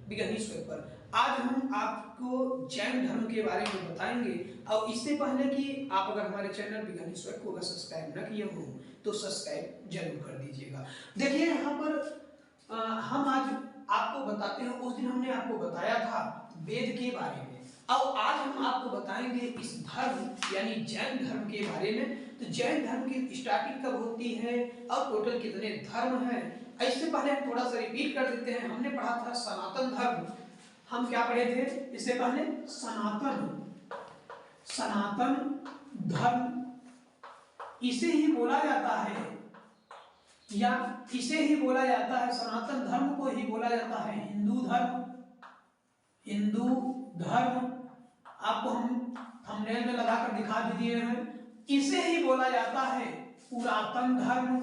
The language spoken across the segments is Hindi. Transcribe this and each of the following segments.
बिगनीश्वर पर। आज हम आपको जैन धर्म के बारे में बताएंगे। और इससे पहले कि आप अगर हमारे चैनल बिगनीश्वर को अगर सब्सक्राइब न किए हो तो सब्सक्राइब जरूर कर दीजिएगा। देखिए यहाँ पर हम आज आपको बताते हैं, उस दिन हमने आपको बताया था वेद के बारे में, और आज हम आपको बताएंगे इस धर्म यानी जैन धर्म के बारे में। तो जैन धर्म की स्टार्टिंग कब होती है और टोटल कितने धर्म हैं। इससे पहले हम थोड़ा सा रिपीट कर देते हैं। हमने पढ़ा था सनातन धर्म। हम क्या पढ़े थे इससे पहले? सनातन धर्म, इसे ही बोला जाता है या इसे ही बोला जाता है, सनातन धर्म को ही बोला जाता है हिंदू धर्म। हिंदू धर्म आपको हम थंबनेल में लगाकर दिखा भी दिए हैं। इसे ही बोला जाता है पुरातन धर्म।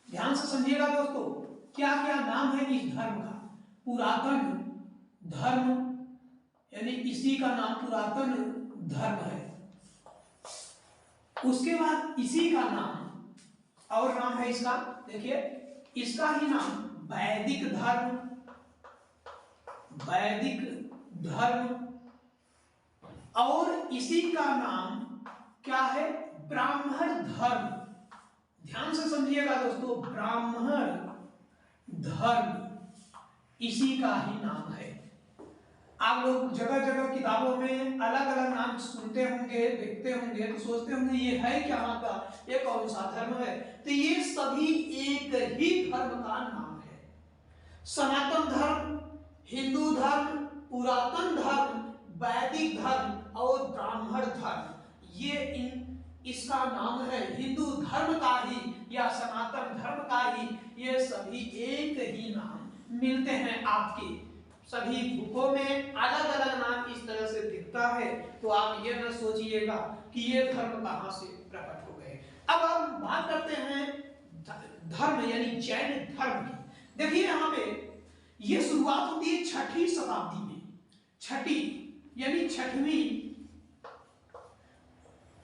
ध्यान से समझिएगा दोस्तों, क्या क्या नाम है इस धर्म का। पुरातन धर्म यानी इसी का नाम पुरातन धर्म है। उसके बाद इसी का नाम और नाम है इसका, देखिए इसका ही नाम वैदिक धर्म। वैदिक धर्म और इसी का नाम क्या है? ब्राह्मण धर्म। ध्यान से समझिएगा दोस्तों, ब्राह्मण धर्म इसी का ही नाम है। आप लोग जगह जगह किताबों में अलग अलग नाम सुनते होंगे, देखते होंगे, तो सोचते होंगे ये है क्या का, ये कौन सा धर्म है। तो ये सभी एक ही धर्म का नाम है। सनातन धर्म, हिंदू धर्म, पुरातन धर्म, वैदिक धर्म और ब्राह्मण धर्म, ये इसका नाम है। हिंदू धर्म का ही या सनातन धर्म का ही ये सभी एक ही नाम मिलते हैं। आपके सभी बुकों में अलग अलग नाम इस तरह से दिखता है, तो आप ये न सोचिएगा कि ये धर्म कहां से प्रकट हो गए। अब हम बात करते हैं धर्म यानी जैन धर्म की। देखिए यहाँ पे ये शुरुआत होती है 6वीं शताब्दी में। छठी यानी 6वीं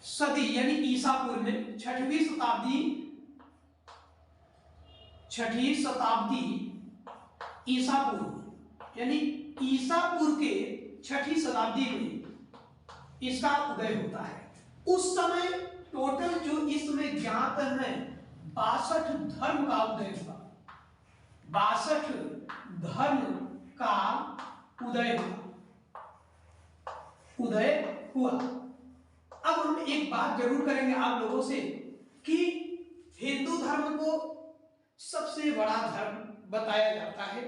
सदी यानी ईसापुर में 6वीं शताब्दी, 6वीं शताब्दी ईसापुर यानी ईसापुर के 6वीं शताब्दी में इसका उदय होता है। उस समय टोटल जो इसमें ज्ञात है 62 धर्म का उदय हुआ। 62 धर्म का उदय हुआ। अब हम एक बात जरूर करेंगे आप लोगों से कि हिंदू धर्म को सबसे बड़ा धर्म बताया जाता है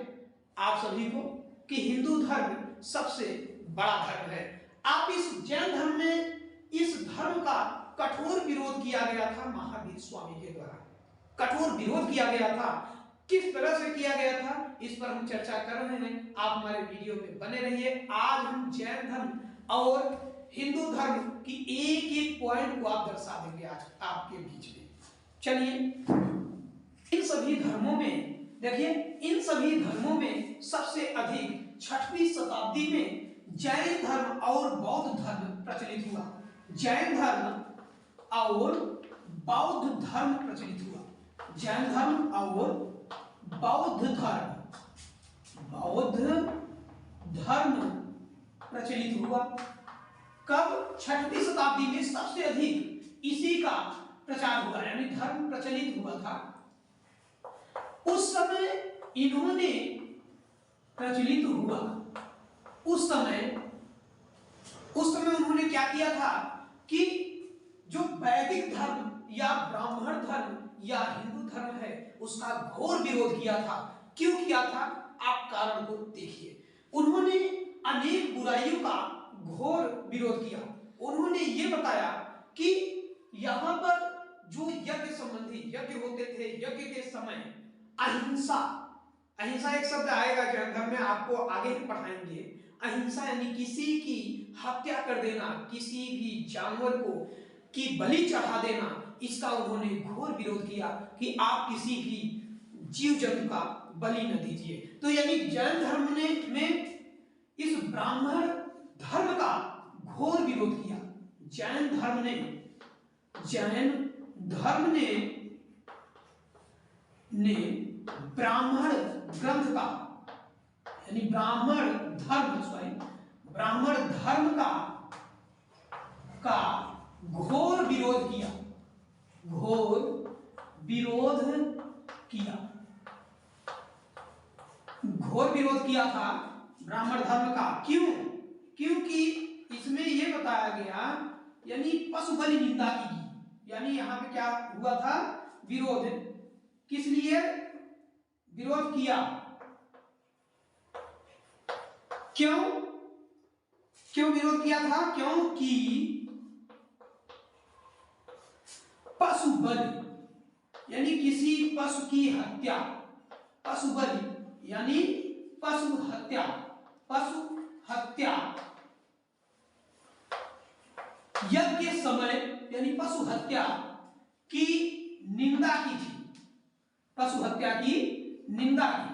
आप सभी को, कि हिंदू धर्म सबसे बड़ा धर्म है। आप इस जैन धर्म में इस धर्म का कठोर विरोध किया गया था महावीर स्वामी के द्वारा। कठोर विरोध किया गया था। किस तरह से किया गया था इस पर हम चर्चा कर रहे हैं। आप हमारे वीडियो में बने रहिए। आज हम जैन धर्म और हिंदू धर्म की एक एक पॉइंट को आप दर्शा देंगे आज आपके बीच में। चलिए, इन सभी धर्मों में देखिए, इन सभी धर्मों में सबसे अधिक 6वीं शताब्दी में जैन धर्म और बौद्ध धर्म प्रचलित हुआ। जैन धर्म और बौद्ध धर्म प्रचलित हुआ। जैन धर्म और बौद्ध धर्म प्रचलित हुआ। कब? 6वीं शताब्दी में सबसे अधिक इसी का प्रचार हुआ, यानी धर्म प्रचलित हुआ था। उस समय इन्होंने प्रचलित हुआ, उस समय उन्होंने क्या किया था कि जो वैदिक धर्म या ब्राह्मण धर्म या हिंदू धर्म है उसका घोर विरोध किया था। क्यों किया था? आप कारण को देखिए। उन्होंने अनेक बुराइयों का घोर विरोध किया। उन्होंने ये बताया कि यहां पर जो यज्ञ संबंधी यज्ञ होते थे, यज्ञ के समय अहिंसा एक शब्द आएगा जैन धर्म में, आपको आगे ही पढ़ाएंगे। अहिंसा यानी किसी की हत्या कर देना, किसी भी जानवर को की बलि चढ़ा देना, इसका उन्होंने घोर विरोध किया कि आप किसी भी जीव जंतु का बलि न दीजिए। तो यानी जैन धर्म में इस ब्राह्मण धर्म का घोर विरोध किया। जैन धर्म ने ब्राह्मण ग्रंथ का यानी ब्राह्मण धर्म, सॉरी, ब्राह्मण धर्म का घोर विरोध किया, घोर विरोध किया, घोर विरोध किया था ब्राह्मण धर्म का। क्यों? क्योंकि इसमें यह बताया गया, यानी पशु बलि निंदा की गई। यानी यहां पे क्या हुआ था? विरोध। किस लिए विरोध किया? क्यों क्यों विरोध किया था? क्योंकि पशु बलि यानी किसी पशु की हत्या, पशु बलि यानी पशु हत्या, पशु हत्या यज्ञ के समय यानी पशु हत्या की निंदा की थी, पशु हत्या की निंदा की,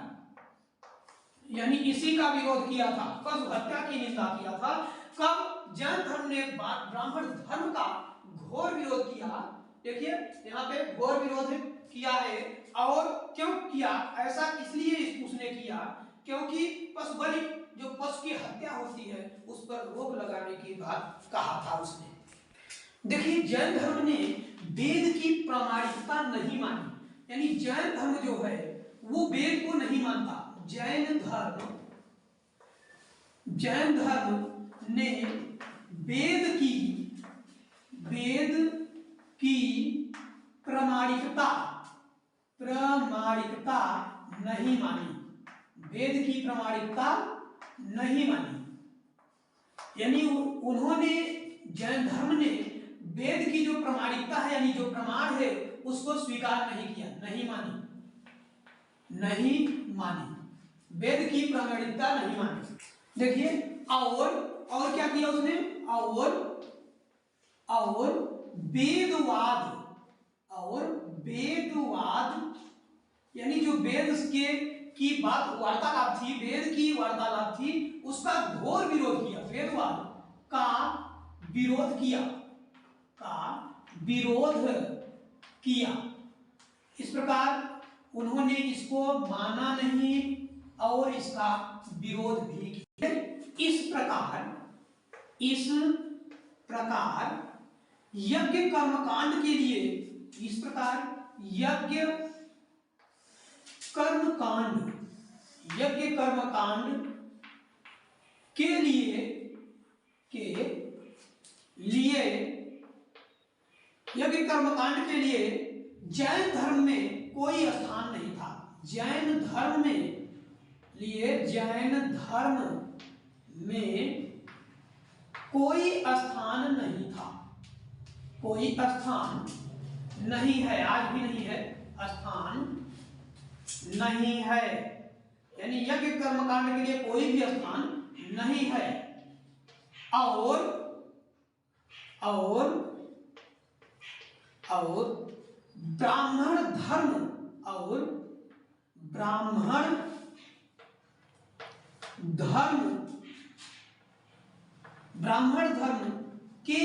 यानी इसी का विरोध किया था, पशु हत्या की निंदा किया था। कब? जैन धर्म ने ब्राह्मण धर्म का घोर विरोध किया। देखिए यहाँ पे घोर विरोध किया है। और क्यों किया? ऐसा इसलिए उसने किया क्योंकि पशु बलि, जो पशु की हत्या होती है, उस पर रोक लगाने की बात कहा था उसने। देखिए जैन धर्म ने वेद की प्रामाणिकता नहीं मानी, यानी जैन धर्म जो है वो वेद को नहीं मानता। जैन धर्म ने वेद की प्रामाणिकता नहीं मानी, वेद की प्रामाणिकता नहीं मानी। यानी उन्होंने, जैन धर्म ने वेद की जो प्रामाणिकता है, यानी जो प्रमाण है, उसको स्वीकार नहीं किया, नहीं मानी, वेद की प्रामाणिकता नहीं मानी। देखिए और क्या किया उसने? और वेदवाद यानी जो वेद की बात वार्तालाप थी, वेद की वार्तालाप थी, उसका घोर विरोध किया, वेदवाद का विरोध किया। इस प्रकार उन्होंने इसको माना नहीं और इसका विरोध भी किया। इस प्रकार यज्ञ कर्मकांड के लिए, इस प्रकार यज्ञ कर्मकांड के लिए यज्ञ कर्मकांड के लिए जैन धर्म में कोई स्थान नहीं था। जैन धर्म में कोई स्थान नहीं था, कोई स्थान नहीं है, आज भी नहीं है, स्थान नहीं है। यानी यज्ञ कर्मकांड के लिए कोई भी स्थान नहीं है। और ब्राह्मण धर्म के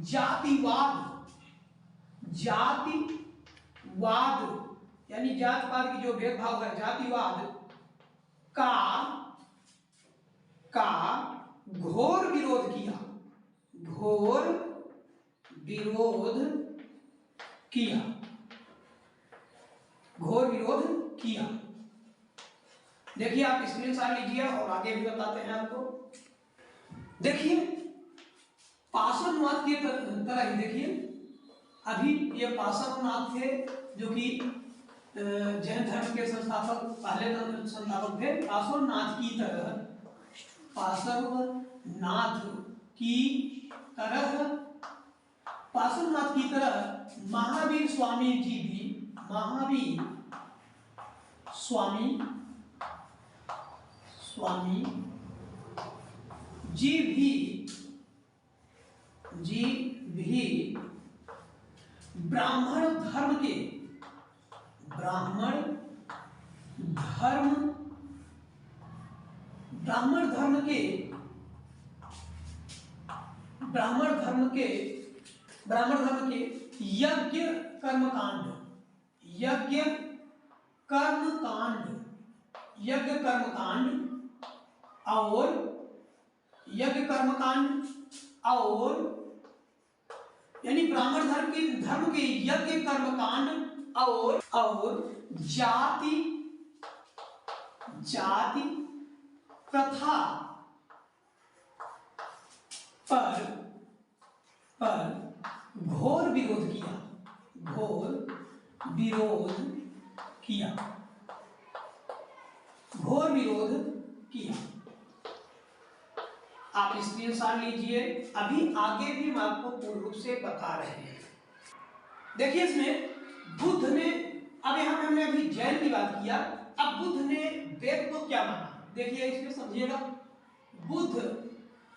जातिवाद यानी जातिवाद की जो भेदभाव है, जातिवाद का घोर विरोध किया। देखिए आप स्क्रीनशॉट लीजिए और आगे भी बताते हैं आपको। देखिए पार्श्वनाथ की तरह ही, देखिए अभी ये पार्श्वनाथ थे जो कि जैन धर्म के संस्थापक, पहले संस्थापक थे। पार्श्वनाथ की तरह महावीर स्वामी जी भी ब्राह्मण धर्म के यज्ञ कर्मकांड और यज्ञ कर्मकांड और यानी ब्राह्मण धर्म के यज्ञ कर्मकांड और जाति प्रथा पर घोर विरोध किया। आप स्क्रीनशॉट लीजिए, अभी आगे भी हम आपको पूर्ण रूप से बता रहे हैं। देखिए इसमें बुद्ध ने, अब यहाँ पे हमने अभी जैन की बात किया, अब बुद्ध ने वेद को क्या माना, देखिए इसमें समझिएगा। बुद्ध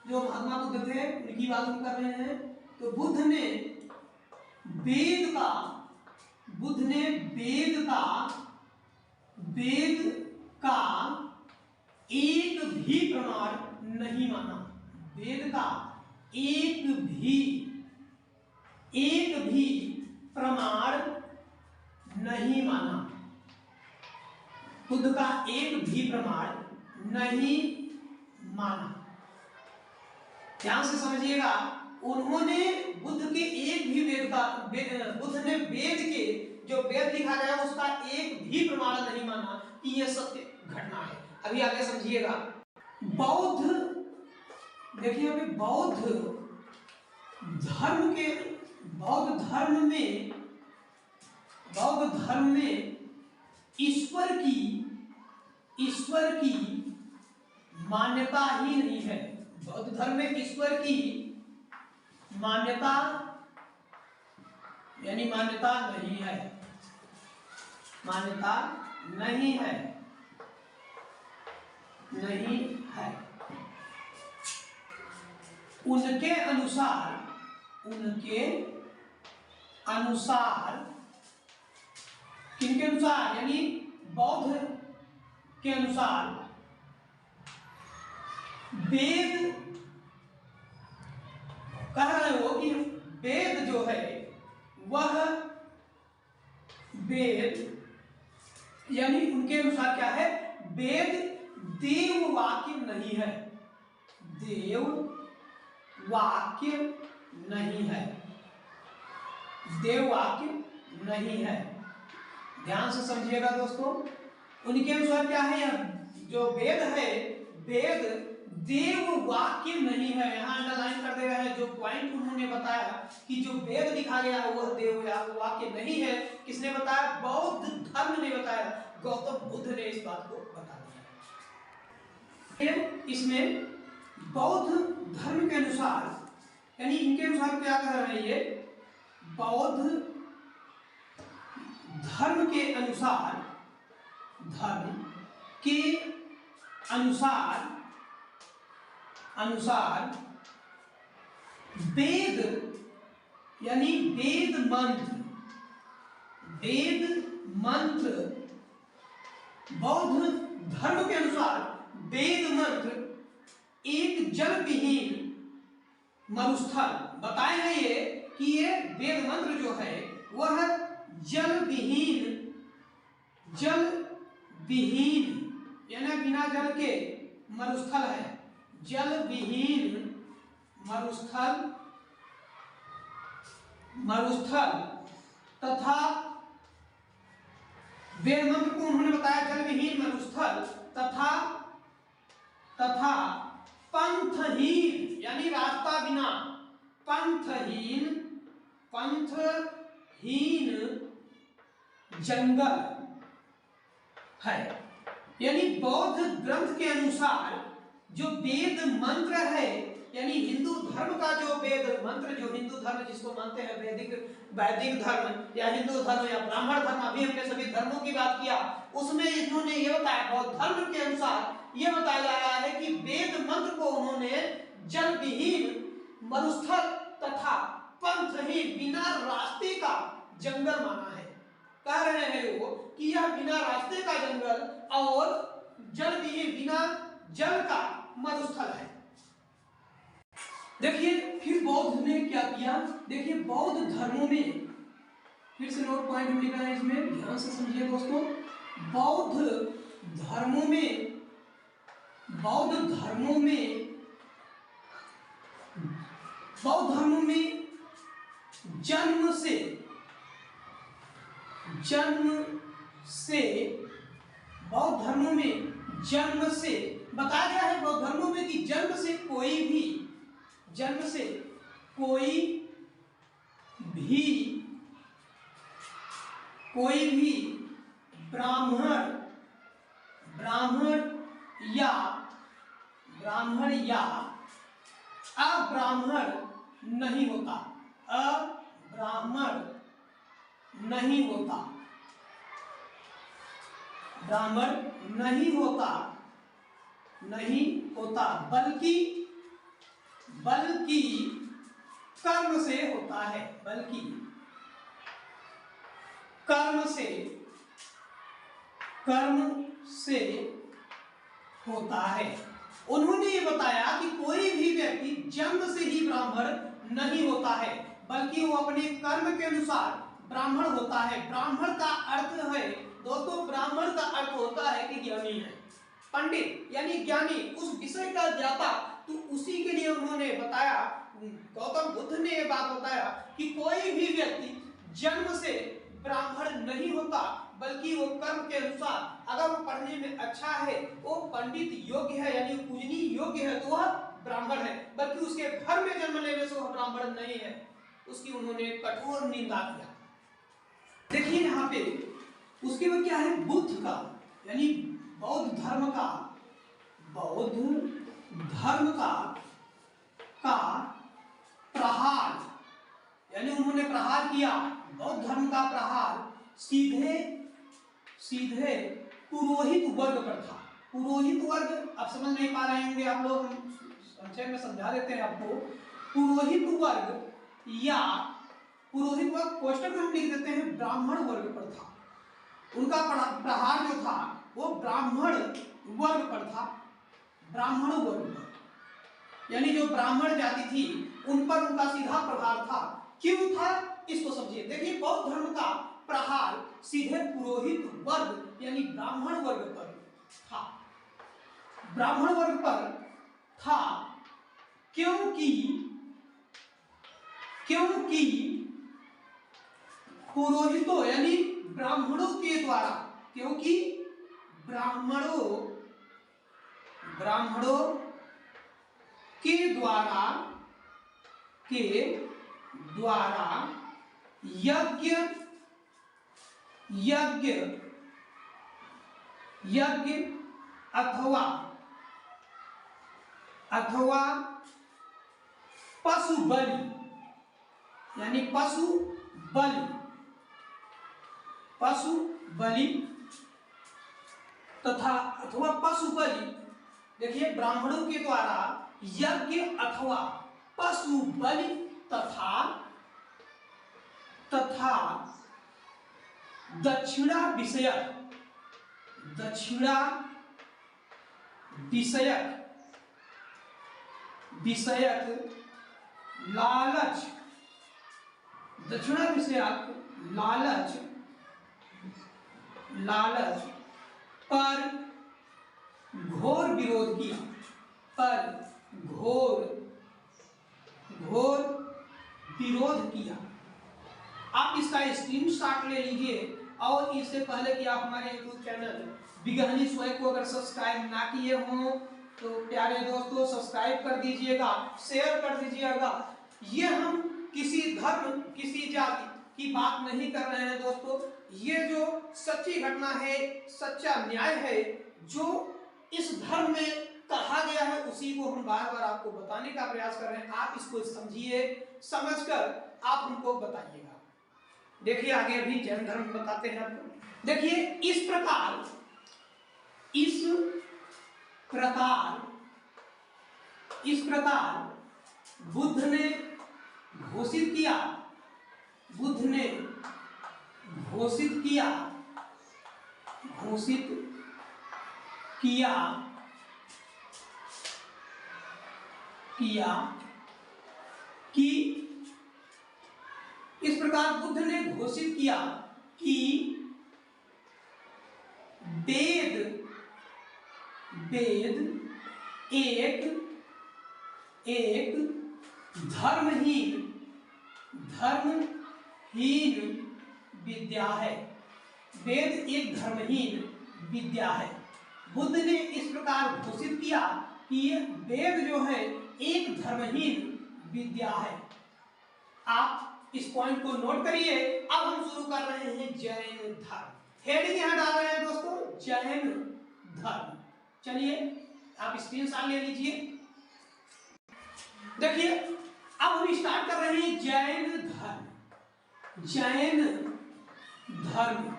जो महात्मा बुद्ध थे उनकी बात हम कर रहे हैं। तो बुद्ध ने वेद का एक भी प्रमाण नहीं माना। वेद का एक भी प्रमाण नहीं माना। बुद्ध का एक भी प्रमाण नहीं माना। ध्यान से समझिएगा, उन्होंने बुद्ध के एक भी बुद्ध ने वेद के जो वेद लिखा गया उसका एक भी प्रमाण नहीं माना कि यह सत्य घटना है। अभी आगे समझिएगा। बौद्ध, देखिए अभी बौद्ध धर्म में ईश्वर की मान्यता ही नहीं है। बौद्ध धर्म में ईश्वर की मान्यता नहीं है। उनके अनुसार किनके अनुसार, यानी बौद्ध के अनुसार वेद, कह रहे हो कि वेद जो है वह वेद, यानी उनके अनुसार क्या है, वेद देव वाक्य नहीं है। देव वाक्य नहीं है। ध्यान से समझिएगा दोस्तों, उनके अनुसार क्या है, जो वेद है वेद देव वाक्य नहीं है। यहाँ अंडरलाइन कर दे रहे हैं जो पॉइंट उन्होंने बताया कि जो वेद लिखा गया है वह देव वाक्य नहीं है। किसने बताया? बौद्ध धर्म ने बताया। गौतम बुद्ध ने इस बात को बता दिया। इसमें बौद्ध धर्म के अनुसार, यानी इनके अनुसार क्या कह रहे हैं, ये बौद्ध धर्म के अनुसार वेद, यानी वेद मंत्र बौद्ध धर्म के अनुसार वेद मंत्र एक जल विहीन मरुस्थल बताए हैं। ये कि ये वेद मंत्र जो है वह जल विहीन यानी बिना जल के मरुस्थल है। जल विहीन मरुस्थल तथा वेद मंत्र को उन्होंने बताया जल विहीन मरुस्थल तथा पंथहीन, यानी रास्ता बिना, पंथहीन जंगल है। यानी बौद्ध ग्रंथ के अनुसार जो वेद मंत्र है, यानी हिंदू धर्म का जो वेद मंत्र, जो हिंदू धर्म जिसको मानते हैं वैदिक धर्म या हिंदू धर्म या ब्राह्मण धर्म, अभी हमने सभी धर्मों की बात किया, उसमें इन्होंने ये बताया, बौद्ध धर्म के अनुसार ये बताया जा रहा है कि वेद मंत्र को उन्होंने जल विहीन मरुस्थल तथा पंथहीन बिना रास्ते का जंगल माना है। कह रहे हैं वो कि यह बिना रास्ते का जंगल और जल विहीन बिना जल का मरुस्थल है। देखिए फिर बौद्ध ने क्या किया, देखिए बौद्ध धर्मों में, फिर से नोट पॉइंट हम लिखा है इसमें, ध्यान से समझिए दोस्तों। बौद्ध धर्मों में बौद्ध धर्मों में जन्म से बौद्ध धर्मों में जन्म से बताया गया है, बौद्ध धर्मों में कि जन्म से कोई भी ब्राह्मण या अब्राह्मण नहीं होता, बल्कि कर्म से होता है। उन्होंने ये बताया कि कोई भी व्यक्ति जन्म से ही ब्राह्मण नहीं होता है, बल्कि वो अपने कर्म के अनुसार ब्राह्मण होता है। ब्राह्मण का अर्थ है दोस्तों, ब्राह्मण का अर्थ होता है कि ज्ञानी है, पंडित यानी ज्ञानी, उस विषय का ज्ञाता। तो उसी के लिए उन्होंने बताया, गौतम बुद्ध ने ये बात बताया कि कोई भी व्यक्ति जन्म से ब्राह्मण नहीं होता, बल्कि वो कर्म के अनुसार, अगर वो पढ़ने में अच्छा है, वो पंडित योग्य है यानी पूजनीय योग्य है, तो वह ब्राह्मण है, बल्कि उसके घर में जन्म लेने से वह ब्राह्मण नहीं है। उसकी उन्होंने कठोर निंदा किया। देखिए यहाँ पे उसके बाद क्या है, बुद्ध का यानी बौद्ध धर्म का प्रहार, यानी उन्होंने प्रहार किया, बौद्ध धर्म का प्रहार सीधे पुरोहित वर्ग पर था। पुरोहित वर्ग आप समझ नहीं पा रहे होंगे आप लोग, संक्षेप में समझा देते हैं आपको। पुरोहित वर्ग कोष्टक में हम लिख देते हैं ब्राह्मण वर्ग पर था। उनका प्रहार जो था वो ब्राह्मण वर्ग पर था, ब्राह्मण वर्ग पर, यानी जो ब्राह्मण जाति थी उन पर उनका सीधा प्रहार था। क्यों था इसको समझिए। देखिए बौद्ध धर्म का प्रहार सीधे पुरोहित वर्ग यानी ब्राह्मण वर्ग पर था, क्योंकि पुरोहितों यानी ब्राह्मणों के द्वारा, क्योंकि ब्राह्मणों के द्वारा यज्ञ अथवा पशु बलि यानी पशु बलि तथा अथवा पशु बलि, देखिए ब्राह्मणों के द्वारा यज्ञ अथवा पशु बलि तथा दक्षिणा विषयक लालच पर घोर विरोध किया। आप इसका स्क्रीनशॉट ले लीजिए, और इससे पहले कि आप हमारे YouTube चैनल विज्ञानी स्वयं को अगर सब्सक्राइब ना किए हों तो प्यारे दोस्तों सब्सक्राइब कर दीजिएगा, शेयर कर दीजिएगा। ये हम किसी धर्म किसी जाति की बात नहीं कर रहे हैं दोस्तों, ये जो सच्ची घटना है, सच्चा न्याय है, जो इस धर्म में कहा गया है, उसी को हम बार बार आपको बताने का प्रयास कर रहे हैं। आप इसको समझिए, समझकर आप हमको बताइएगा। देखिए आगे अभी जैन धर्म बताते हैं आपको। देखिए इस प्रकार बुद्ध ने घोषित किया कि इस प्रकार बुद्ध ने घोषित किया कि वेद एक धर्महीन विद्या है। वेद एक धर्महीन विद्या है। बुद्ध ने इस प्रकार घोषित किया कि ये वेद जो है एक धर्महीन विद्या है। आप इस पॉइंट को नोट करिए। अब हम शुरू कर रहे हैं जैन धर्म। हेडिंग यहां डाल रहे हैं दोस्तों, जैन धर्म। चलिए आप स्क्रीनशॉट ले लीजिए। देखिए अब हम स्टार्ट कर रहे हैं जैन धर्म। जैन धर्म,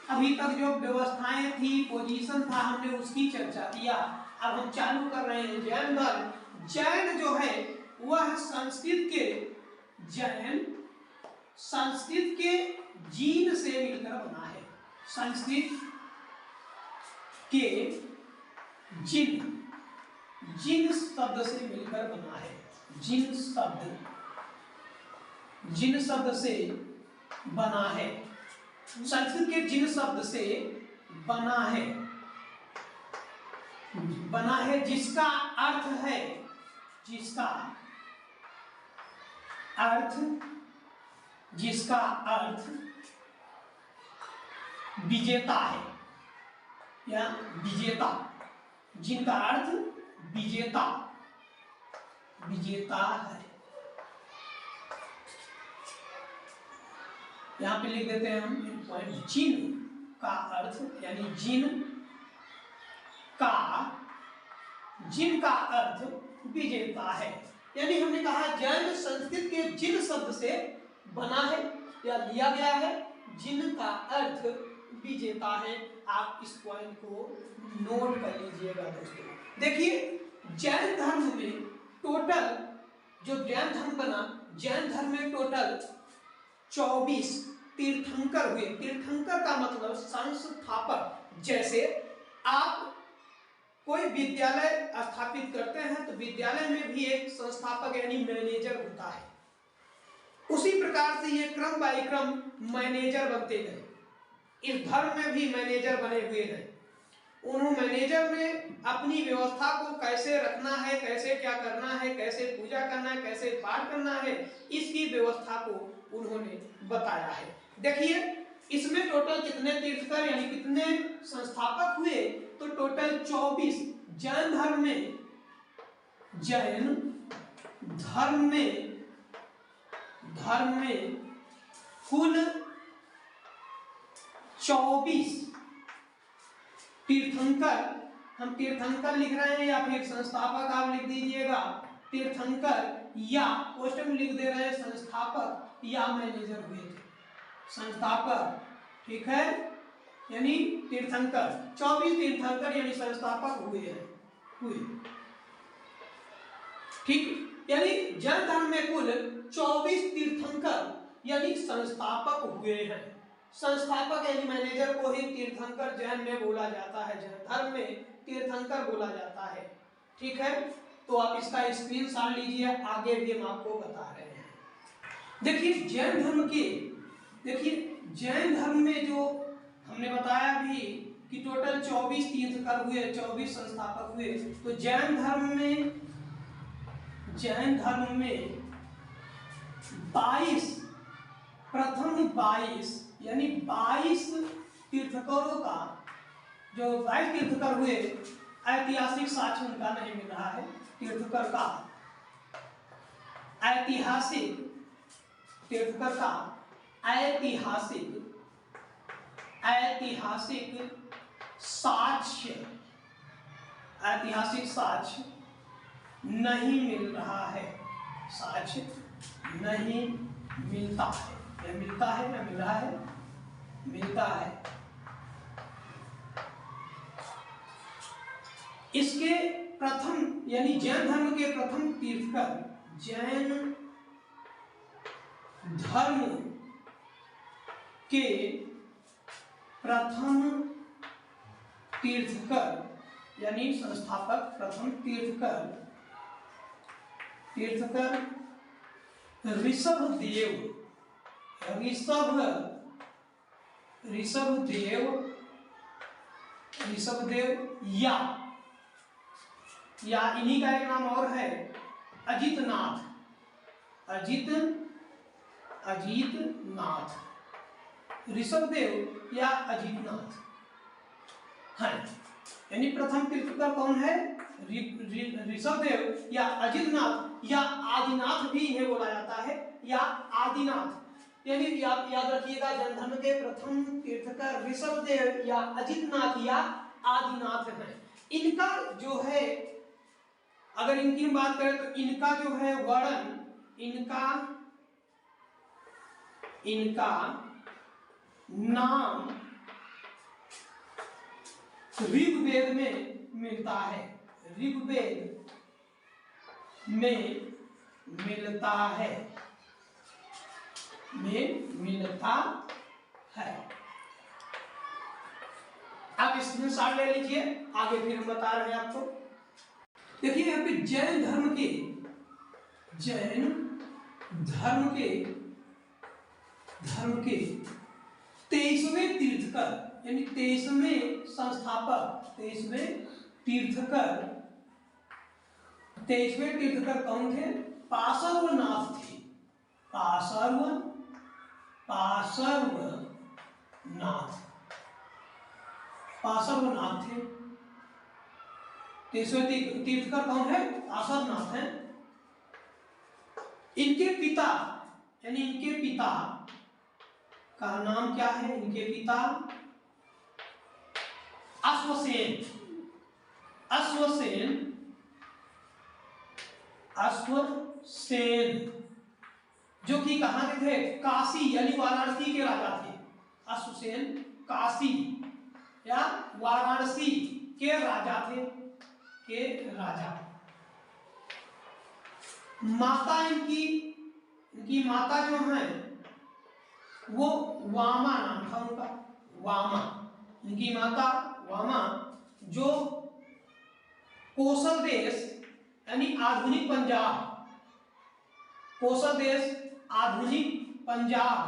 अभी तक जो व्यवस्थाएं थी, पोजीशन था, हमने उसकी चर्चा किया। अब हम चालू कर रहे हैं जैन धर्म। जैन जो है वह संस्कृत के जीन से मिलकर बना है। संस्कृत के जिन शब्द से मिलकर बना है। जिन शब्द से बना है। संस्कृत के जिन शब्द से बना है जिसका अर्थ विजेता है या विजेता। जिनका अर्थ विजेता है। यहां पे लिख देते हैं हम पॉइंट। जिन का अर्थ यानी जिन का अर्थ विजेता है। यानी हमने कहा जैन संस्कृत के जिन शब्द से बना है या लिया गया है, जिन का अर्थ विजेता है। आप इस पॉइंट को नोट कर लीजिएगा दोस्तों। देखिए जैन धर्म में टोटल जो जैन धर्म बना, जैन धर्म में टोटल 24 तीर्थंकर हुए। तीर्थंकर का मतलब संस्थापक। जैसे आप कोई विद्यालय स्थापित करते हैं तो विद्यालय में भी एक संस्थापक यानी मैनेजर होता है। उसी प्रकार से ये क्रम बाय क्रम मैनेजर बनते गए। इस धर्म में भी मैनेजर बने हुए हैं। उन्होंने मैनेजर ने अपनी व्यवस्था को कैसे रखना है, कैसे क्या करना है, कैसे पूजा करना है, कैसे पाठ करना है, इसकी व्यवस्था को उन्होंने बताया है। देखिए इसमें टोटल कितने तीर्थकर यानी कितने संस्थापक हुए, तो टोटल 24। जैन धर्म में कुल 24 तीर्थंकर। हम तीर्थंकर लिख रहे हैं या फिर संस्थापक आप लिख दीजिएगा। तीर्थंकर या क्वेश्चन में लिख दे रहे हैं संस्थापक या मैनेजर हुए थे। संस्थापक, ठीक है, यानी तीर्थंकर 24 तीर्थंकर यानी संस्थापक हुए। ठीक, यानी जैन धर्म में कुल 24 तीर्थंकर यानी संस्थापक हुए हैं। संस्थापक यानी मैनेजर को ही तीर्थंकर जैन में बोला जाता है। जैन धर्म में तीर्थंकर बोला जाता है। ठीक है, तो आप इसका स्क्रीनशॉट लीजिए, आगे भी हम आपको बता रहे हैं। देखिए जैन धर्म में जो हमने बताया भी कि टोटल 24 तीर्थंकर हुए, 24 संस्थापक हुए। तो जैन धर्म में 22 प्रथम 22 यानी 22 तीर्थंकरों का जो 22 तीर्थंकर हुए, ऐतिहासिक साक्ष्य उनका नहीं मिल रहा है। तीर्थंकर का ऐतिहासिक साक्ष्य नहीं मिल रहा है। साक्ष्य नहीं मिलता है। या मिलता है या मिल रहा है, मिलता है। इसके प्रथम यानी जैन धर्म के प्रथम तीर्थंकर, जैन धर्म के प्रथम तीर्थंकर यानी संस्थापक प्रथम तीर्थंकर ऋषभदेव या या इन्हीं का एक नाम और है अजितनाथ, अजितनाथ, ऋषभदेव या अजितनाथ है। यानी प्रथम तीर्थंकर कौन है? ऋषभदेव या अजितनाथ या आदिनाथ भी इन्हें बोला जाता है, या आदिनाथ। यानी याद रखिएगा, जैन धर्म के प्रथम तीर्थंकर ऋषभदेव या अजितनाथ या आदिनाथ है। इनका जो है, अगर इनकी बात करें तो इनका जो है वर्णन, इनका नाम ऋग्वेद में मिलता है, ऋग्वेद में मिलता है, आप स्क्रीनशॉट ले लीजिए, आगे फिर हम बता रहे हैं आपको। देखिए यहाँ पे जैन धर्म के 23वें तीर्थंकर, यानी 23वें संस्थापक, 23वें तीर्थंकर कौन थे? पार्श्वनाथ थे, पार्श्वनाथ थे। 23वें तीर्थंकर कौन है? पार्श्वनाथ हैं। इनके पिता, यानी इनके पिता का नाम क्या है? इनके पिता अश्वसेन, जो कि कहां के थे? काशी यानी वाराणसी के राजा थे। अश्वसेन काशी या वाराणसी के राजा थे, माता इनकी माता जो है वो वामा नाम था उनका, वामा। इनकी माता वामा जो कोसल देश यानी आधुनिक पंजाब, कोसल देश आधुनिक पंजाब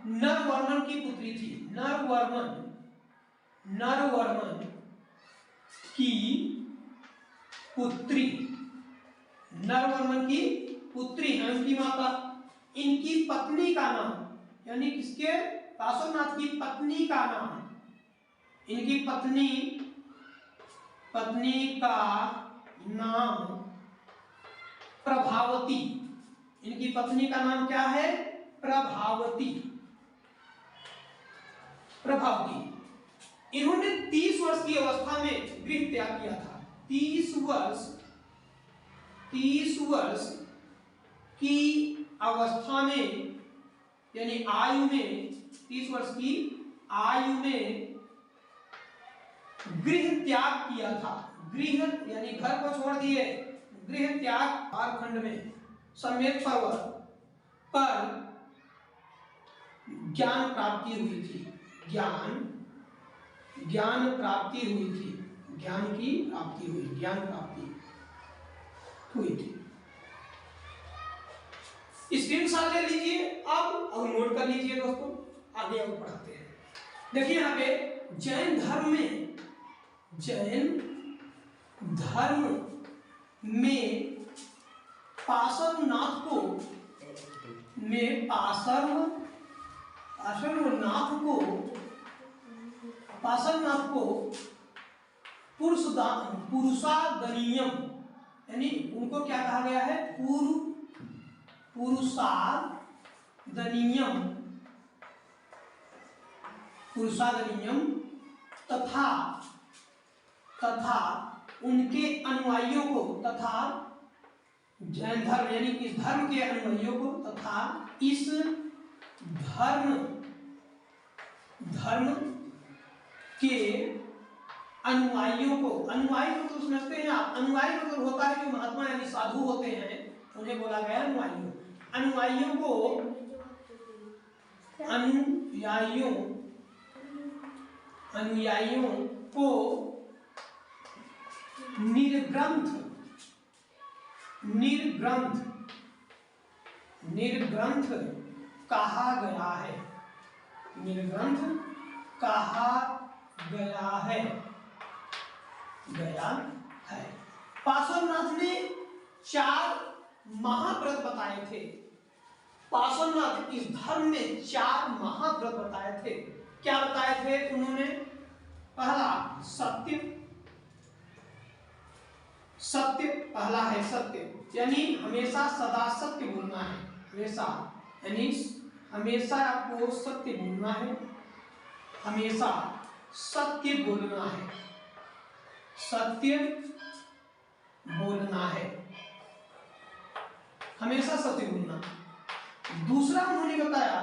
नरवर्मन की पुत्री थी। नरवर्मन की पुत्री है उनकी माता। इनकी पत्नी का नाम, यानी किसके? पार्श्वनाथ की पत्नी का नाम, इनकी पत्नी का नाम प्रभावती। इनकी पत्नी का नाम क्या है? प्रभावती। इन्होंने 30 वर्ष की अवस्था में गृह त्याग किया था। 30 वर्ष की अवस्था में, यानी आयु में, 30 वर्ष की आयु में गृह त्याग किया था। गृह यानी घर को छोड़ दिए, गृह त्याग। झारखंड में समेत पर्वत पर ज्ञान प्राप्ति हुई थी, ज्ञान प्राप्ति हुई थी, ज्ञान प्राप्ति हुई थी। स्क्रीनशॉट ले लीजिए अब और नोट कर लीजिए दोस्तों, आगे और पढ़ाते हैं। देखिए यहाँ पे जैन धर्म में पार्श्वनाथ को पुरुषादनीयम, यानी उनको क्या कहा गया है? पुरुषादनीयम तथा उनके अनुयायियों को, तथा जैन धर्म यानी इस धर्म के अनुयायियों को, तथा इस धर्म के अनुयायियों को, अनुयायी मतलब समझते हैं आप? अनुयायी मतलब होता है जो महात्मा यानी साधु होते हैं, उन्हें बोला गया अनुयायी। अनुयायियों को निर्ग्रंथ कहा गया है। निर्ग्रंथ कहा गया है। गया है। पार्श्वनाथ ने 4 महाव्रत बताए थे। पार्श्वनाथ इस धर्म में 4 महाव्रत बताए थे। क्या बताए थे उन्होंने? पहला सत्य, सत्य पहला है सत्य, यानी हमेशा सदा सत्य बोलना है, हमेशा, यानी हमेशा आपको सत्य बोलना है, हमेशा सत्य बोलना है, सत्य बोलना है, हमेशा सत्य बोलना। दूसरा उन्होंने बताया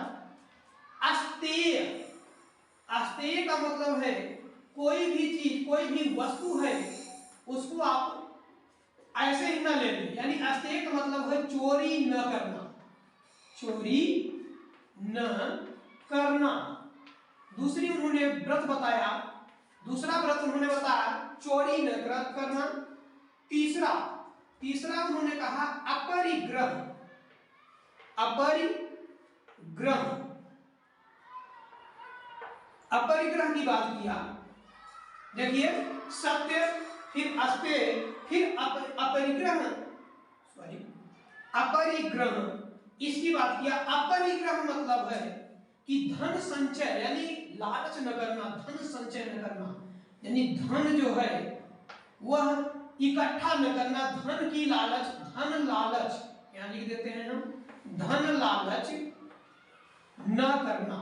अस्तेय। अस्तेय का मतलब है कोई भी चीज, कोई भी वस्तु है, उसको आप ऐसे ही न लेना, यानी अस्तेय का मतलब है चोरी न करना, चोरी न करना। दूसरी उन्होंने व्रत बताया, दूसरा व्रत उन्होंने बताया चोरी न करना। तीसरा उन्होंने कहा अपरिग्रह, अपरिग्रह, अपरिग्रह की बात किया। देखिए सत्य, फिर अस्तेय, फिर अपरिग्रह, सॉरी अपरिग्रह, इसकी बात किया। अपरिग्रह मतलब है कि धन संचय, यानी लालच न करना, धन संचय न करना, यानी धन जो है वह इकट्ठा न करना, धन की लालच, धन लालच, यहां लिख देते हैं हम, धन लालच न करना,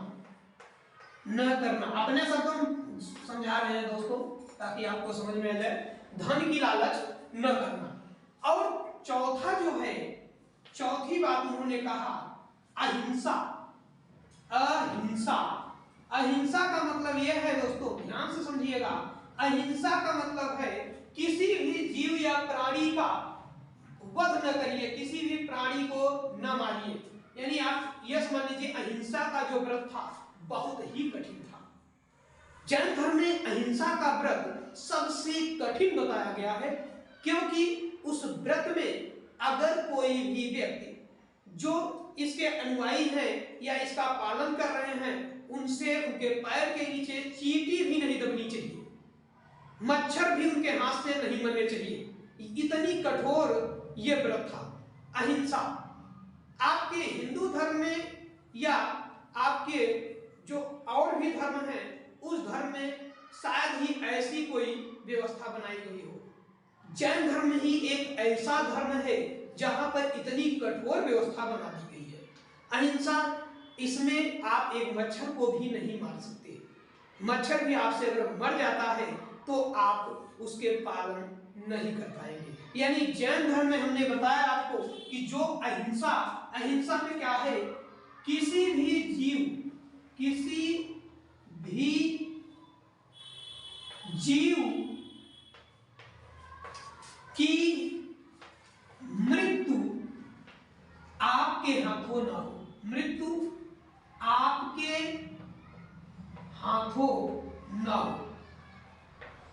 न करना। अपने शब्दों में समझा रहे हैं दोस्तों ताकि आपको समझ में आ जाए, धन की लालच न करना। और चौथा जो है, चौथी बात उन्होंने कहा अहिंसा, अहिंसा। अहिंसा का मतलब यह है दोस्तों, ध्यान से समझिएगा, अहिंसा का मतलब है किसी भी जीव या प्राणी का वध न करिए, किसी भी प्राणी को न मारिए। यानी आप यह समझ लीजिए अहिंसा का जो व्रत था बहुत ही कठिन था। जैन धर्म में अहिंसा का व्रत सबसे कठिन बताया गया है, क्योंकि उस व्रत में अगर कोई भी व्यक्ति जो इसके अनुयायी हैं या इसका पालन कर रहे हैं, उनसे उनके पैर के नीचे चींटी भी नहीं दबनी चाहिए, मच्छर भी उनके हाथ से नहीं मरने चाहिए। इतनी कठोर यह व्रत था, अहिंसा। आपके हिंदू धर्म में या आपके जो और भी धर्म हैं, उस धर्म में शायद ही ऐसी कोई व्यवस्था बनाई गई हो। जैन धर्म ही एक ऐसा धर्म है जहां पर इतनी कठोर व्यवस्था बना दी गई है। अहिंसा, इसमें आप एक मच्छर को भी नहीं मार सकते, मच्छर भी आपसे अगर मर जाता है तो आप उसके पालन नहीं कर पाएंगे। यानी जैन धर्म में हमने बताया आपको कि जो अहिंसा, अहिंसा में क्या है, किसी भी जीव, किसी भी जीव की मृत्यु आपके हाथों ना हो, मृत्यु आपके हाथों ना हो,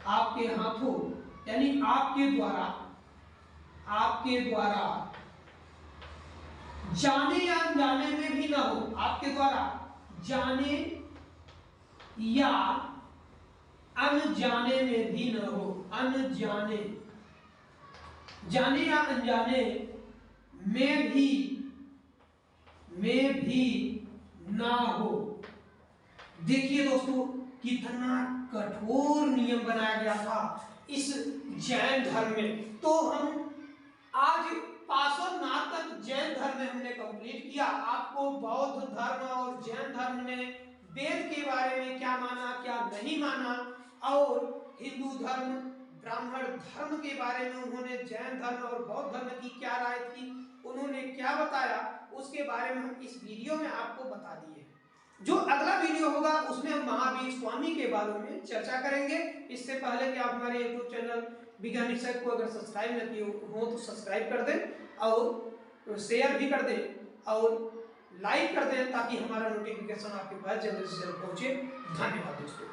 आपके हाथों, यानी आपके द्वारा, आपके द्वारा जाने या अनजाने में भी ना हो, आपके द्वारा जाने या अनजाने में भी ना हो, अनजाने, जाने या अनजाने में भी ना हो। देखिए दोस्तों कितना कठोर नियम बनाया गया था इस जैन धर्म में। तो हम आज पार्श्वनाथ तक जैन धर्म में हमने कंप्लीट किया। आपको बौद्ध धर्म और जैन धर्म में वेद के बारे में क्या माना, क्या नहीं माना, और हिंदू धर्म, ब्राह्मण धर्म के बारे में उन्होंने जैन धर्म और बौद्ध धर्म की क्या राय थी, उन्होंने क्या बताया, उसके बारे में हम इस वीडियो में आपको बता दिए। जो अगला वीडियो होगा उसमें हम महावीर स्वामी के बारे में चर्चा करेंगे। इससे पहले कि आप हमारे YouTube चैनल वैज्ञानिक सर्च को अगर सब्सक्राइब न किए हो तो सब्सक्राइब कर दें और शेयर भी कर दें और लाइक कर दें ताकि हमारा नोटिफिकेशन आपके पास जल्द से जल्द पहुंचे। धन्यवाद दोस्तों।